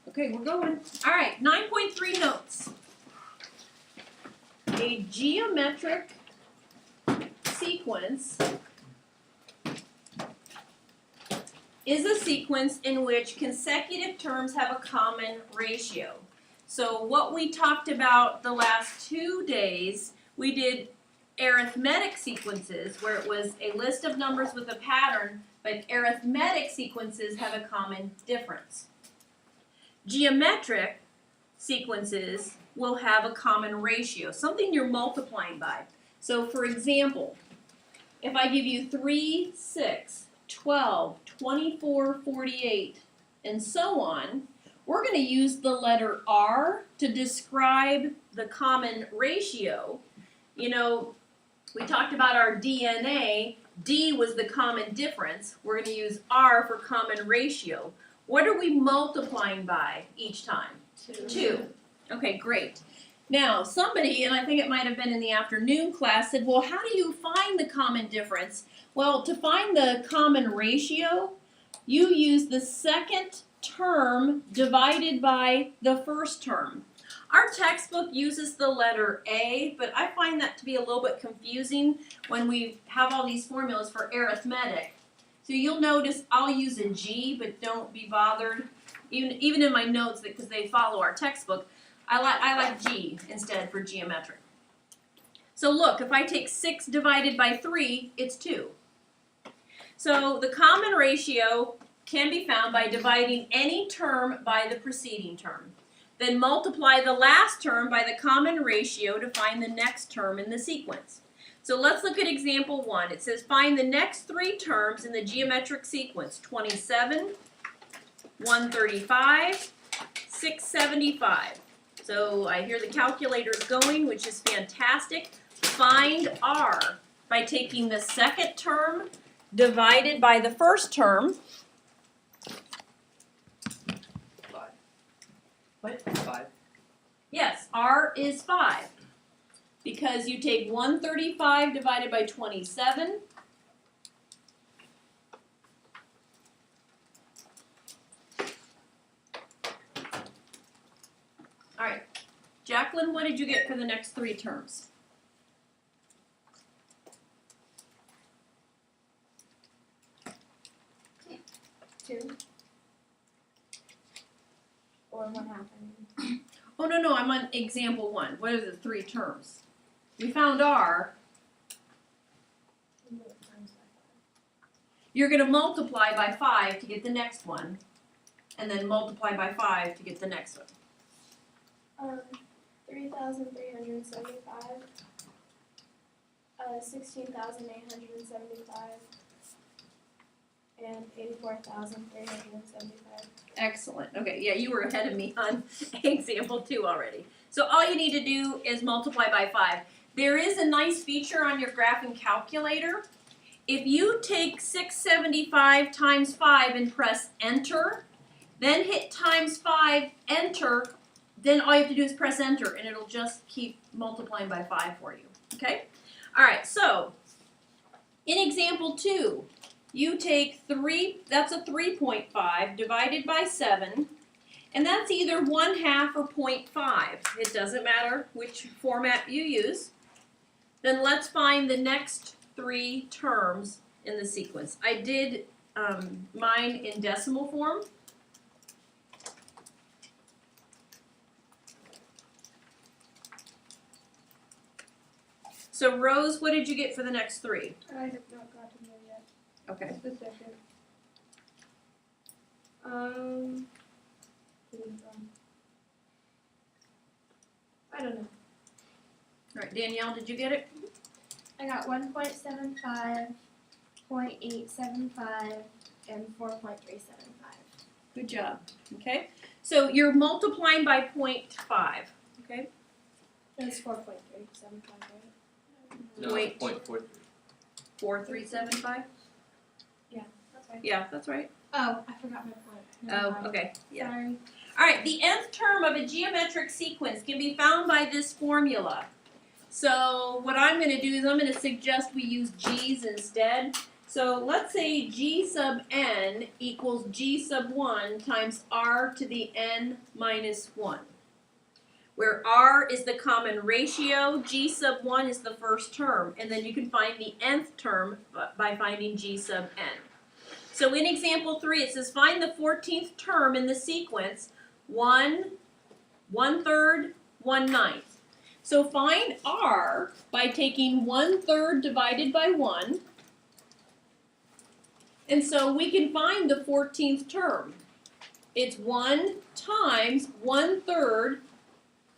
Okay, we're going. All right, 9.3 notes. A geometric sequence is a sequence in which consecutive terms have a common ratio. So what we talked about the last 2 days, we did arithmetic sequences where it was a list of numbers with a pattern, but arithmetic sequences have a common difference. Geometric sequences will have a common ratio, something you're multiplying by. So for example, if I give you 3, 6, 12, 24, 48, and so on, we're going to use the letter R to describe the common ratio. You know, we talked about our DNA. D was the common difference. We're going to use R for common ratio. What are we multiplying by each time? 2. Okay, great. Now, somebody, and I think it might have been in the afternoon class, said, well, how do you find the common difference? Well, to find the common ratio, you use the second term divided by the first term. Our textbook uses the letter A, but I find that to be a little bit confusing when we have all these formulas for arithmetic. So you'll notice I'll use a G, but don't be bothered. Even in my notes, because they follow our textbook, I like G instead for geometric. So look, if I take 6 divided by 3, it's 2. So the common ratio can be found by dividing any term by the preceding term. Then multiply the last term by the common ratio to find the next term in the sequence. So let's look at example 1. It says find the next 3 terms in the geometric sequence: 27, 135, 675. So I hear the calculator's going, which is fantastic. Find R by taking the second term divided by the first term. 5. What? 5. Yes, R is 5. Because you take 135 divided by 27. All right. Jacqueline, what did you get for the next 3 terms? 2. Or 1/2, I mean. Oh, no, I'm on example 1. What are the 3 terms? We found R. You're going to multiply by 5 to get the next one, and then multiply by 5 to get the next one. 3,375, 16,875, and 84,375. Excellent. Okay, yeah, you were ahead of me on example 2 already. So all you need to do is multiply by 5. There is a nice feature on your graphing calculator. If you take 675 times 5 and press enter, then hit times 5, enter, then all you have to do is press enter, and it'll just keep multiplying by 5 for you. Okay? All right, so in example 2, you take 3, that's a 3.5 divided by 7, and that's either 1/2 or 0.5. It doesn't matter which format you use. Then let's find the next 3 terms in the sequence. I did mine in decimal form. So Rose, what did you get for the next 3? I have not gotten there yet. Okay. Just a second. I don't know. All right, Danielle, did you get it? I got 1.75, 0.875, and 4.375. Good job. Okay. So you're multiplying by 0.5. Okay. That's 4.375, right? No, Wait. 0.43. 4375? That's right. Yeah, that's right. Oh, I forgot my point. Never Oh, mind. okay. Yeah. Sorry. All right, the nth term of a geometric sequence can be found by this formula. So what I'm going to do is I'm going to suggest we use G's instead. So let's say g sub n equals g sub 1 times r to the n minus 1. Where r is the common ratio, g sub 1 is the first term, and then you can find the nth term by finding g sub n. So in example 3, it says find the 14th term in the sequence 1, 1/3, 1/9. So find r by taking 1/3 divided by 1. And so we can find the 14th term. It's 1 times 1/3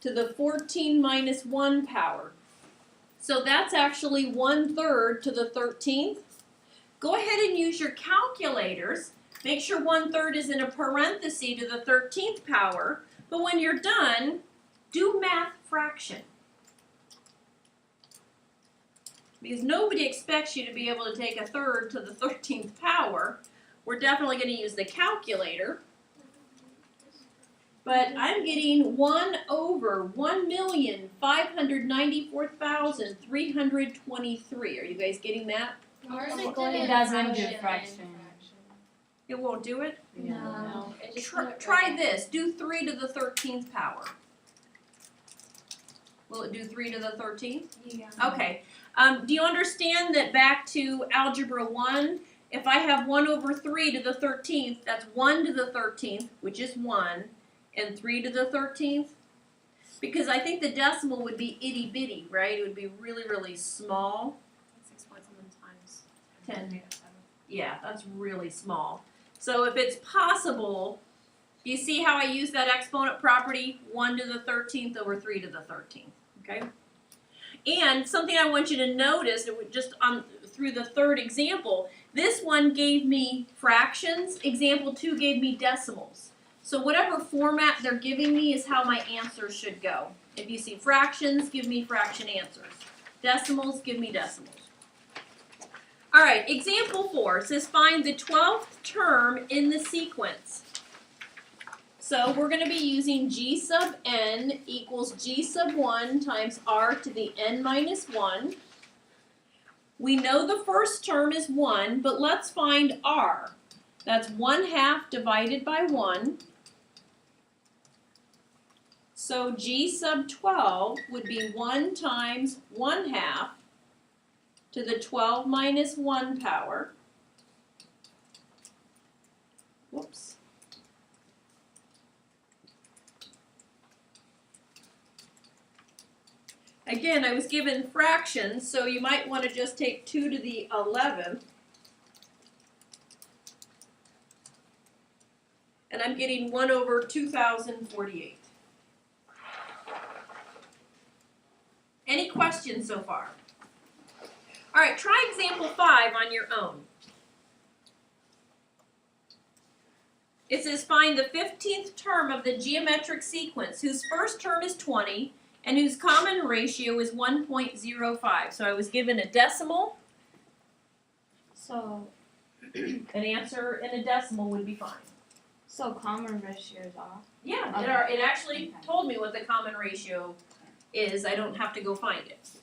to the 14 minus 1 power. So that's actually 1/3 to the 13th. Go ahead and use your calculators. Make sure 1/3 is in a parenthesis to the 13th power. But when you're done, do math fraction. Because nobody expects you to be able to take 1/3 to the 13th power. We're definitely going to use the calculator. But I'm getting 1 over 1,594,323. Are you guys getting that? It doesn't do fraction. It won't do it? No. It just Try this. Do 3 to the 13th power. Will it do 3 to the 13th? Yeah. Okay. Do you understand that back to Algebra 1, if I have 1 over 3 to the 13th, that's 1 to the 13th, which is 1, and 3 to the 13th? Because I think the decimal would be itty bitty, right? It would be really, really small. 6 point something times 10. Yeah, that's really small. So if it's possible, you see how I use that exponent property? 1 to the 13th over 3 to the 13th, okay? And something I want you to notice, just through the third example, this one gave me fractions, example 2 gave me decimals. So whatever format they're giving me is how my answers should go. If you see fractions, give me fraction answers. Decimals, give me decimals. All right, example 4 says find the 12th term in the sequence. So we're going to be using g sub n equals g sub 1 times r to the n minus 1. We know the first term is 1, but let's find r. That's 1/2 divided by 1. So g sub 12 would be 1 times 1/2 to the 12 minus 1 power. Whoops. Again, I was given fractions, so you might want to just take 2 to the 11th. And I'm getting 1 over 2,048. Any questions so far? All right, try example 5 on your own. It says find the 15th term of the geometric sequence whose first term is 20 and whose common ratio is 1.05. So I was given a decimal. So An answer in a decimal would be fine. common ratio is off. Yeah, Okay. it actually told me what the common ratio is. I don't have to go find it.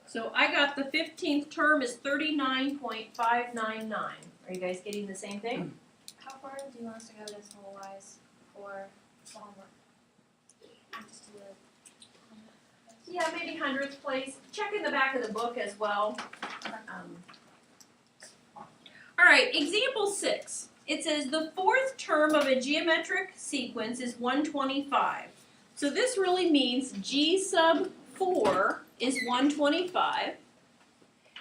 So I got the 15th term is 39.599. Are you guys getting the same thing? How far do you want us to go decimal wise for homework? Just do the Yeah, maybe hundredths place. Check in the back of the book as well. All right, example 6. It says the 4th term of a geometric sequence is 125. So this really means g sub 4 is 125.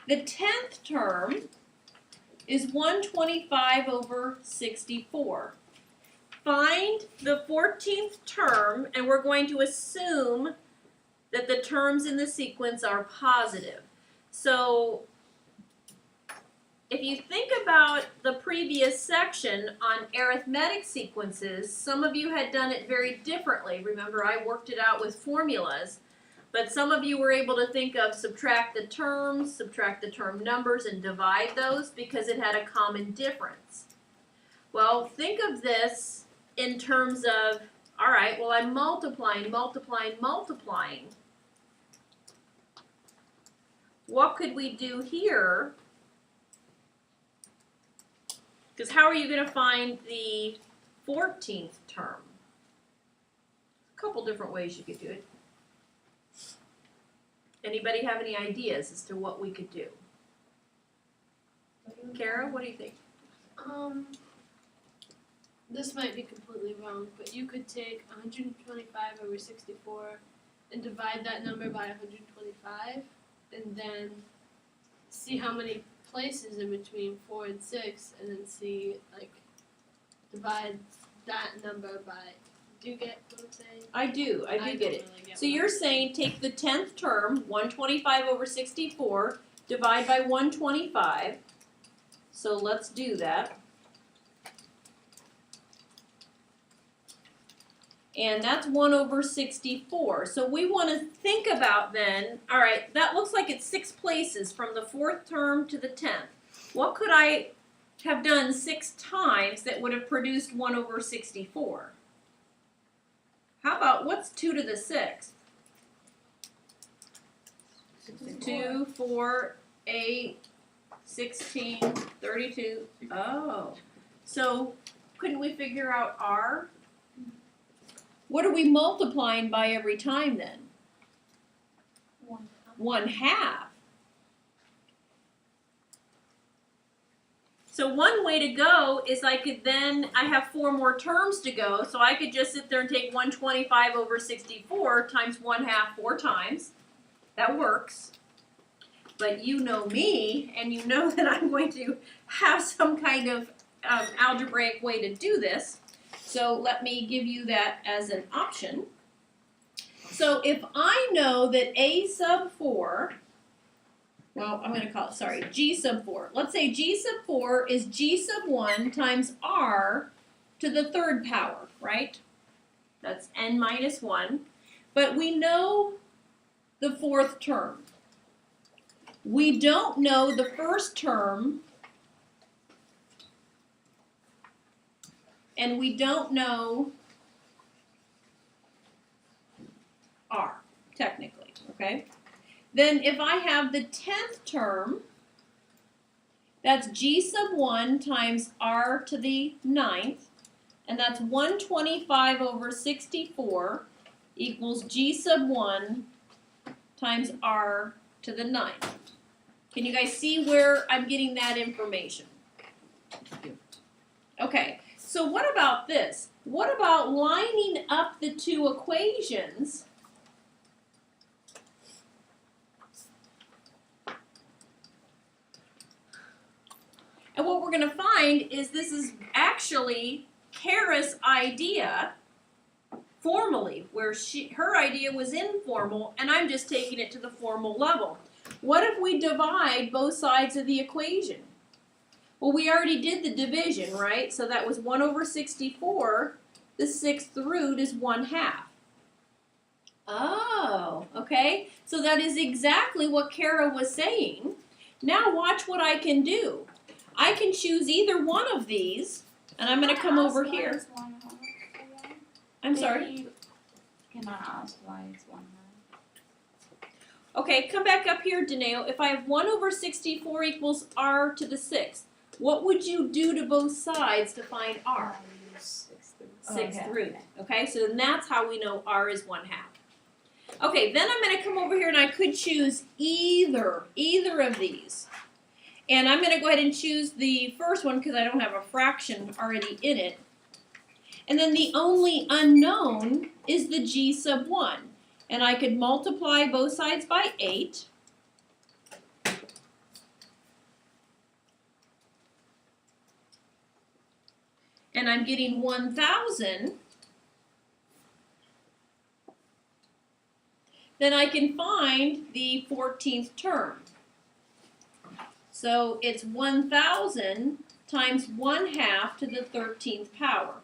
The 10th term is 125 over 64. Find the 14th term, and we're going to assume that the terms in the sequence are positive. So if you think about the previous section on arithmetic sequences, some of you had done it very differently. Remember, I worked it out with formulas. But some of you were able to think of subtract the terms, subtract the term numbers, and divide those because it had a common difference. Well, think of this in terms of, all right, well, I'm multiplying. What could we do here? Because how are you going to find the 14th term? A couple different ways you could do it. Anybody have any ideas as to what we could do? Kara, what do you think? This might be completely wrong, but you could take 125 over 64 and divide that number by 125 and then see how many places in between 4 and 6 and then see, like, divide that number by, do you get what I'm saying? I do don't get it. really get So what you're I'm saying take the 10th term, 125 over 64, divide by 125. So let's do that. And that's 1 over 64. So we want to think about then, all right, that looks like it's 6 places from the 4th term to the 10th. What could I have done 6 times that would have produced 1 over 64? How about, what's 2 to the 6th? 2, 4, 8, 16, 32. Oh. So couldn't we figure out R? What are we multiplying by every time then? 1/2. So one way to go is I have 4 more terms to go, so I could just sit there and take 125 over 64 times 1/2 4 times. That works. But you know me, and you know that I'm going to have some kind of algebraic way to do this. So let me give you that as an option. So if I know that A sub 4, well, I'm going to call it, G sub 4. Let's say G sub 4 is G sub 1 times R to the 3rd power, right? That's n minus 1. But we know the 4th term. We don't know the 1st term, and we don't know R, technically, okay? Then if I have the 10th term, that's G sub 1 times R to the 9th, and that's 125 over 64 equals G sub 1 times R to the 9th. Can you guys see where I'm getting that information? Okay, so what about this? What about lining up the 2 equations? And what we're going to find is this is actually Kara's idea formally, where her idea was informal, and I'm just taking it to the formal level. What if we divide both sides of the equation? Well, we already did the division, right? So that was 1 over 64. The 6th root is 1/2. Oh, okay. So that is exactly what Kara was saying. Now watch what I can do. I can choose either one of these, and I'm going to come over here. I'm sorry. Can I ask why it's 1/2? Okay, come back up here, Daneo. If I have 1 over 64 equals R to the 6th, what would you do to both sides to find R? 6th root. Okay, so then that's how we know R is 1/2. Okay, then I'm going to come over here and I could choose either of these. And I'm going to go ahead and choose the first one because I don't have a fraction already in it. And then the only unknown is the G sub 1. And I could multiply both sides by 8. And I'm getting 1,000. Then I can find the 14th term. So it's 1,000 times 1/2 to the 13th power.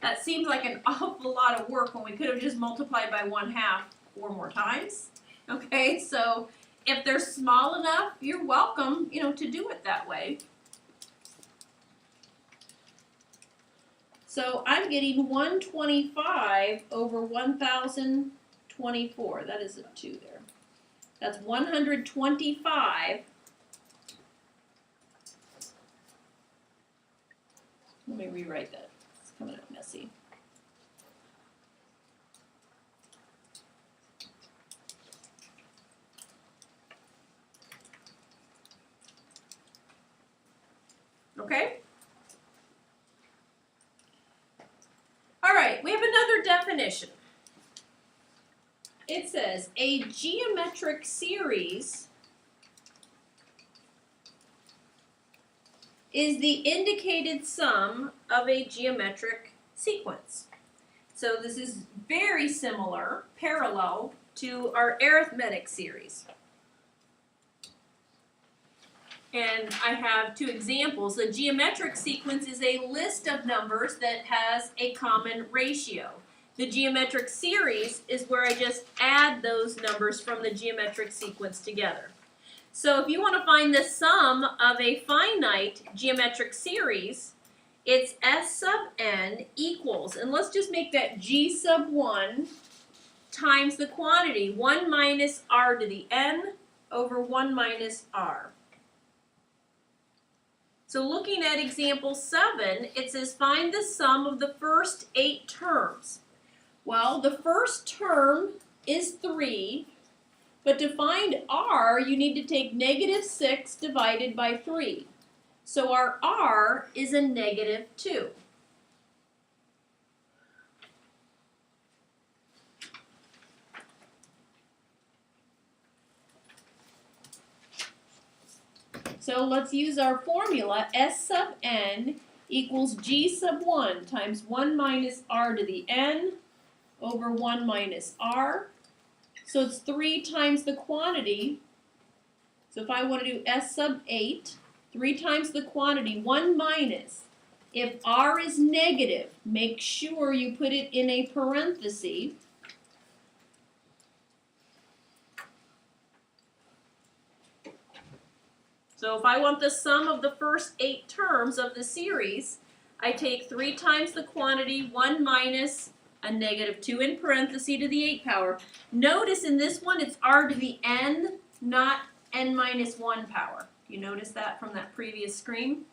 That seems like an awful lot of work when we could have just multiplied by 1/2 4 more times. Okay, so if they're small enough, you're welcome, to do it that way. So I'm getting 125 over 1,024. That is a 2 there. That's 125. Let me rewrite that. It's coming out messy. Okay? All right, we have another definition. It says a geometric series is the indicated sum of a geometric sequence. So this is very similar, parallel to our arithmetic series. And I have 2 examples. A geometric sequence is a list of numbers that has a common ratio. The geometric series is where I just add those numbers from the geometric sequence together. So if you want to find the sum of a finite geometric series, it's S sub n equals, and let's just make that G sub 1 times the quantity, 1 minus r to the n over 1 minus r. So looking at example 7, it says find the sum of the first 8 terms. Well, the first term is 3, but to find r, you need to take -6 divided by 3. So our r is a -2. So let's use our formula. S sub n equals G sub 1 times 1 minus r to the n over 1 minus r. So it's 3 times the quantity. So if I want to do S sub 8, 3 times the quantity, 1 minus. If r is negative, make sure you put it in a parenthesis. So if I want the sum of the first 8 terms of the series, I take 3 times the quantity, 1 minus a -2 in parentheses to the 8 power. Notice in this one it's r to the n, not n minus 1 power. You notice that from that previous screen?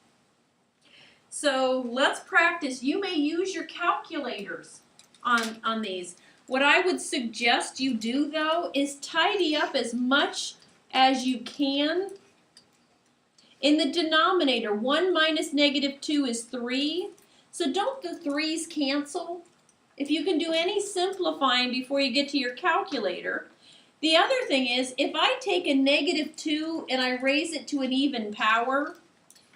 So let's practice. You may use your calculators on these. What I would suggest you do, though, is tidy up as much as you can. In the denominator, 1 minus -2 is 3. So don't the 3's cancel? If you can do any simplifying before you get to your calculator. The other thing is, if I take a -2 and I raise it to an even power,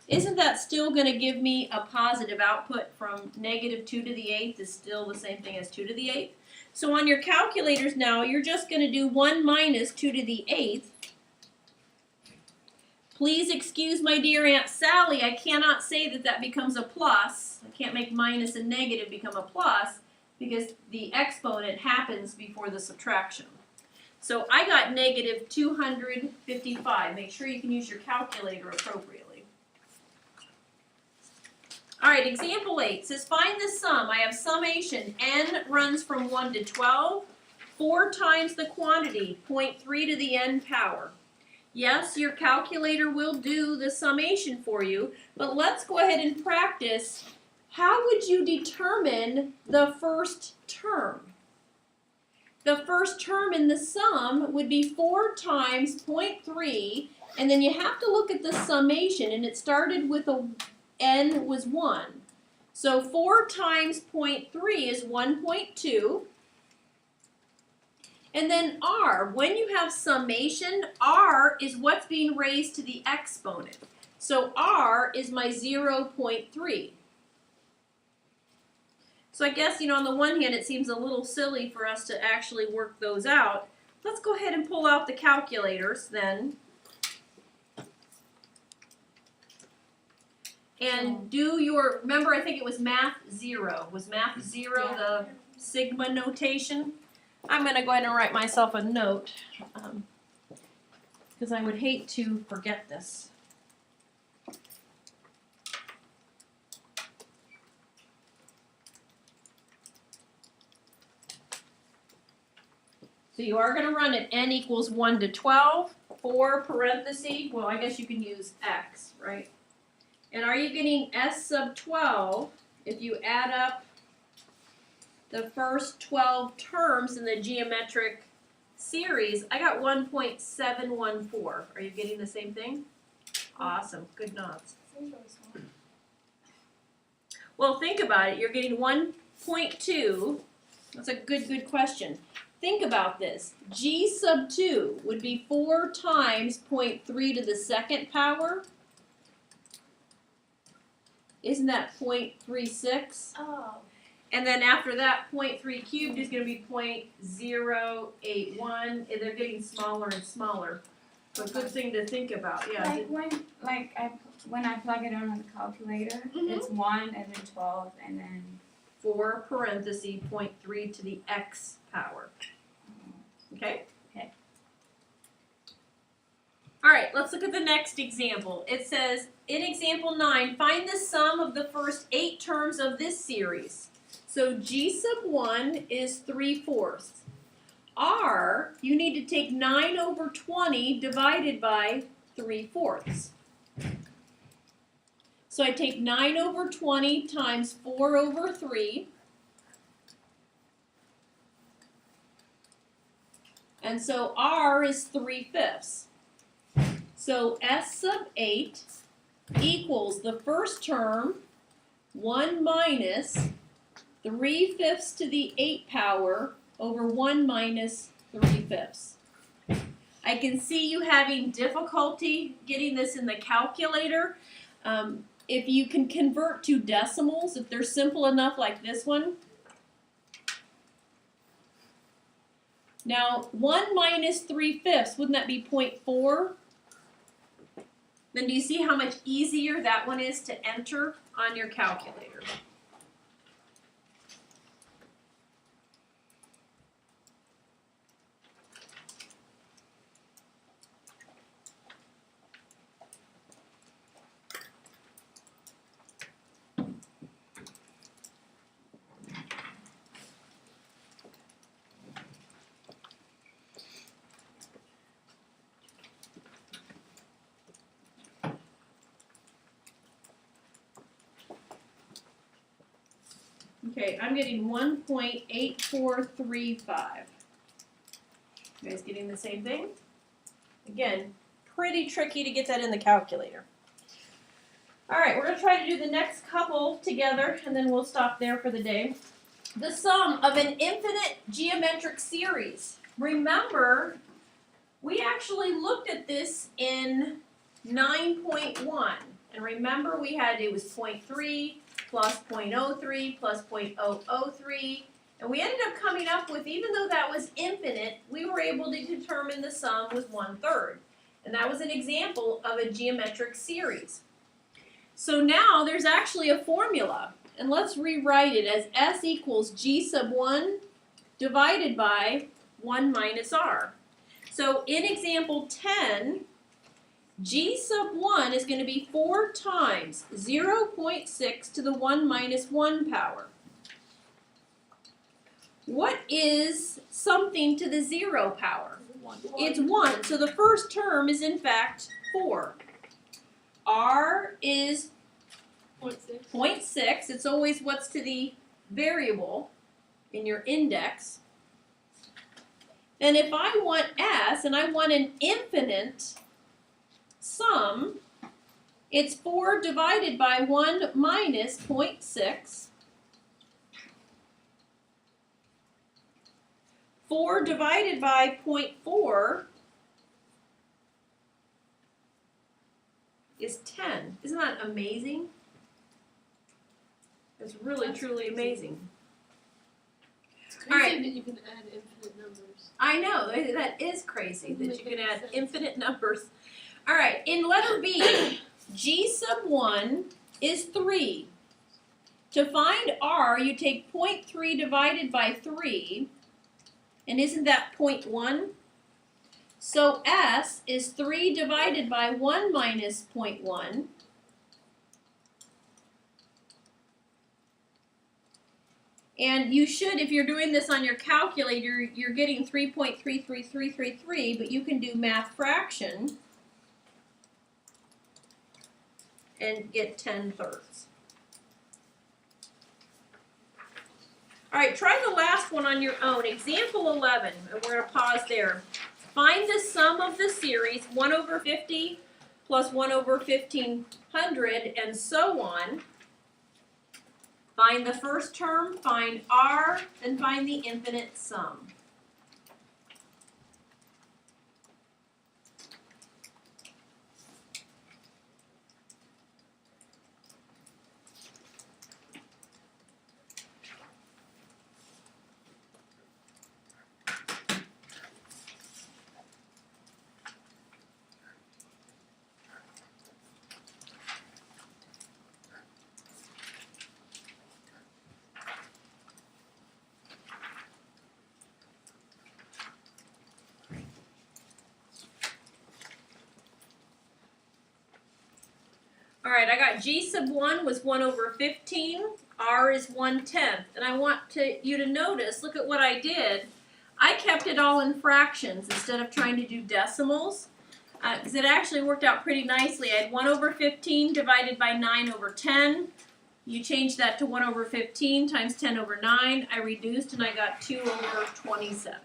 isn't that still going to give me a positive output from -2 to the 8th is still the same thing as 2 to the 8th? So on your calculators now, you're just going to do 1 minus 2 to the 8th. Please excuse my dear Aunt Sally, I cannot say that that becomes a plus. I can't make minus and negative become a plus because the exponent happens before the subtraction. So I got -255. Make sure you can use your calculator appropriately. All right, example 8 says find the sum. I have summation. N runs from 1 to 12. 4 times the quantity, 0.3 to the n power. Yes, your calculator will do the summation for you, but let's go ahead and practice. How would you determine the first term? The first term in the sum would be 4 times 0.3, and then you have to look at the summation, and it started with n was 1. So 4 times 0.3 is 1.2. And then r, when you have summation, r is what's being raised to the exponent. So r is my 0.3. So I guess, on the one hand, it seems a little silly for us to actually work those out. Let's go ahead and pull out the calculators then. And do your, remember I think it was math 0. Was math 0 the sigma notation? I'm going to go ahead and write myself a note because I would hate to forget this. So you are going to run at n equals 1 to 12, 4 parenthesis, well I guess you can use x, right? And are you getting s sub 12 if you add up the first 12 terms in the geometric series? I got 1.714. Are you getting the same thing? Awesome, good nods. Seems really small. Well, think about it. You're getting 1.2. That's a good question. Think about this. G sub 2 would be 4 times 0.3 to the second power. Isn't that 0.36? Oh. And then after that, 0.3 cubed is going to be 0.081. And they're getting smaller and smaller. So a good thing to think about. Yeah. Like when I plug it on the calculator, it's 1 and then 12 and then 4 parenthesis 0.3 to the x power. Okay? Okay. All right, let's look at the next example. It says, in example 9, find the sum of the first 8 terms of this series. So G sub 1 is 3/4. R, you need to take 9 over 20 divided by 3/4. So I take 9 over 20 times 4 over 3. And so R is 3/5. So S sub 8 equals the first term, 1 minus 3/5 to the 8 power over 1 minus 3/5. I can see you having difficulty getting this in the calculator. If you can convert to decimals, if they're simple enough like this one. Now, 1 minus 3/5, wouldn't that be 0.4? Then do you see how much easier that one is to enter on your calculator? Okay, I'm getting 1.8435. You guys getting the same thing? Again, pretty tricky to get that in the calculator. All right, we're going to try to do the next couple together, and then we'll stop there for the day. The sum of an infinite geometric series. Remember, we actually looked at this in 9.1. And remember, we had, it was 0.3 plus 0.03 plus 0.003. And we ended up coming up with, even though that was infinite, we were able to determine the sum was 1/3. And that was an example of a geometric series. So now there's actually a formula. And let's rewrite it as S equals G sub 1 divided by 1 minus R. So in example 10, G sub 1 is going to be 4 times 0.6 to the 1 minus 1 power. What is something to the 0 power? It's 1. So the first term is in fact 4. R is 0.6. It's always what's to the variable in your index. And if I want S and I want an infinite sum, it's 4 divided by 1 minus 0.6. 4 divided by 0.4 is 10. Isn't that amazing? It's really, truly amazing. It's crazy All right. that you can add infinite numbers. I know, that is crazy that you Doesn't can make add sense. infinite numbers. All right, in letter B, G sub 1 is 3. To find R, you take 0.3 divided by 3, And isn't that 0.1? So S is 3 divided by 1 minus 0.1. And you should, if you're doing this on your calculator, you're getting 3.33333, but you can do math fraction and get 10/3. All right, try the last one on your own. Example 11, and we're going to pause there. Find the sum of the series 1 over 50 plus 1 over 1500 and so on. Find the first term, find R, and find the infinite sum. All right, I got G sub 1 was 1 over 15. R is 1/10. And I want you to notice, look at what I did. I kept it all in fractions instead of trying to do decimals. Because it actually worked out pretty nicely. I had 1 over 15 divided by 9 over 10. You change that to 1 over 15 times 10 over 9. I reduced and I got 2 over 27.